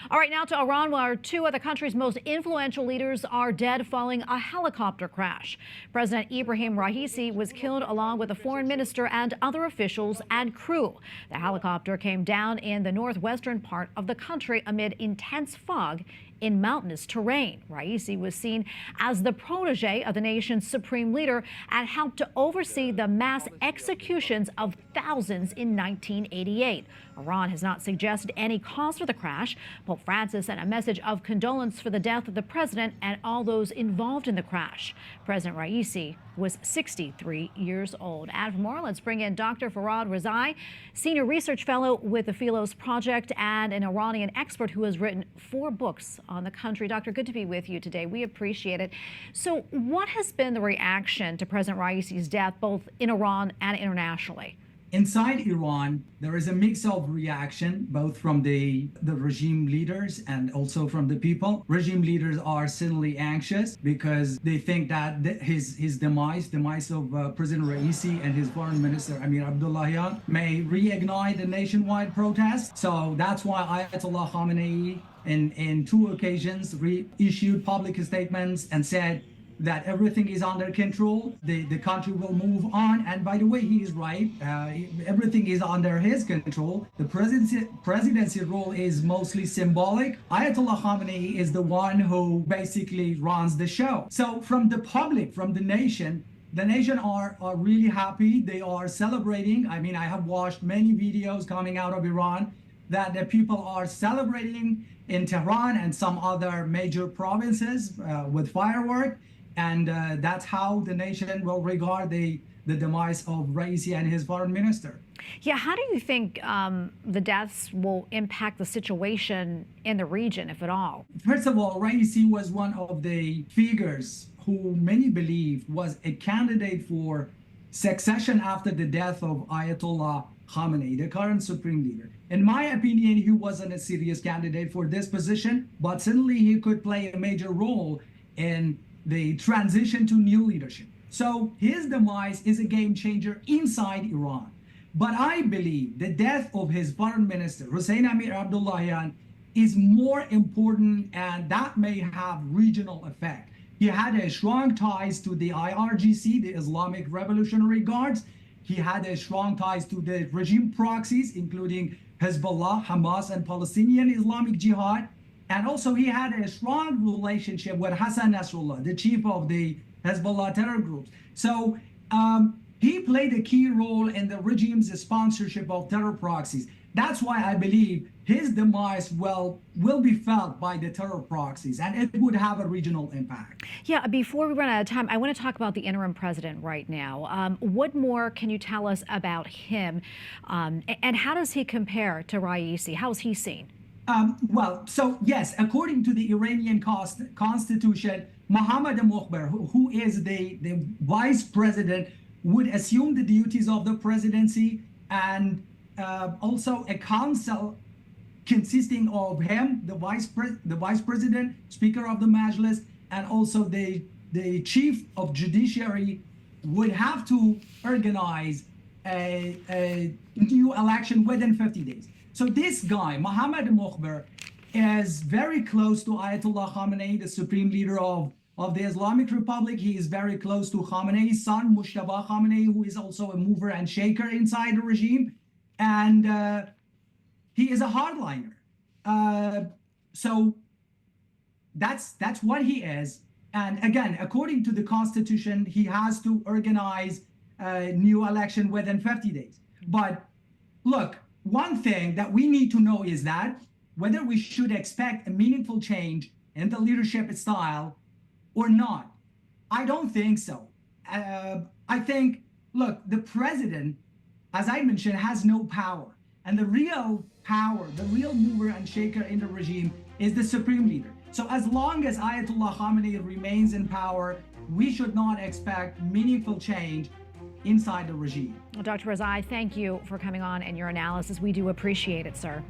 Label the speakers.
Speaker 1: All right, now to Iran, where two of the country's most influential leaders are dead following a helicopter crash. President Ibrahim Raisi was killed along with the foreign minister and other officials and crew. The helicopter came down in the northwestern part of the country amid intense fog in mountainous terrain. Raisi was seen as the protege of the nation's supreme leader and helped to oversee the mass executions of thousands in 1988. Iran has not suggested any cause for the crash. Pope Francis sent a message of condolence for the death of the president and all those involved in the crash. President Raisi was 63 years old. And for more, let's bring in Dr. Farhad Rezaei, Senior Research Fellow with the Philos Project and an Iranian expert who has written 4 books on the country. Doctor, good to be with you today. We appreciate it. So what has been the reaction to President Raisi's death, both in Iran and internationally?
Speaker 2: Inside Iran, there is a mix of reaction, both from the regime leaders and also from the people. Regime leaders are certainly anxious because they think that his demise of President Raisi and his foreign minister, Amir Abdullahian, may reignite a nationwide protest. So that's why Ayatollah Khamenei, in 2 occasions, issued public statements and said that everything is under control, the country will move on. And by the way, he is right. Everything is under his control. The presidency role is mostly symbolic. Ayatollah Khamenei is the one who basically runs the show. So from the public, from the nation are really happy. They are celebrating. I mean, I have watched many videos coming out of Iran that the people are celebrating in Tehran and some other major provinces with fireworks. And that's how the nation will regard the demise of Raisi and his foreign minister.
Speaker 1: Yeah, how do you think the deaths will impact the situation in the region, if at all?
Speaker 2: First of all, Raisi was one of the figures who many believe was a candidate for succession after the death of Ayatollah Khamenei, the current supreme leader. In my opinion, he wasn't a serious candidate for this position, but certainly he could play a major role in the transition to new leadership. So his demise is a game changer inside Iran. But I believe the death of his foreign minister, Hossein Amir Abdullahian, is more important, and that may have regional effect. He had a strong ties to the IRGC, the Islamic Revolutionary Guards. He had a strong ties to the regime proxies, including Hezbollah, Hamas, and Palestinian Islamic Jihad. And also he had a strong relationship with Hassan Nasrallah, the chief of the Hezbollah terror groups. So he played a key role in the regime's sponsorship of terror proxies. That's why I believe his demise will be felt by the terror proxies, and it would have a regional impact.
Speaker 1: Yeah, before we run out of time, I want to talk about the interim president right now. What more can you tell us about him, and how does he compare to Raisi? How is he seen?
Speaker 2: Well, so yes, according to the Iranian constitution, Mohammad Mokhber, who is the vice president, would assume the duties of the presidency, and also a council consisting of him, the vice president, speaker of the Majlis, and also the chief of judiciary would have to organize a new election within 50 days. So this guy, Mohammad Mokhber, is very close to Ayatollah Khamenei, the supreme leader of the Islamic Republic. He is very close to Khamenei's son, Mujtaba Khamenei, who is also a mover and shaker inside the regime. And he is a hardliner. So that's what he is. And again, according to the Constitution, he has to organize a new election within 50 days. But look, one thing that we need to know is that whether we should expect a meaningful change in the leadership style or not. I don't think so. I think, look, the president, as I mentioned, has no power. And the real power, the real mover and shaker in the regime is the supreme leader. So as long as Ayatollah Khamenei remains in power, we should not expect meaningful change inside the regime.
Speaker 1: Well, Dr. Rezaei, thank you for coming on and your analysis. We do appreciate it, sir.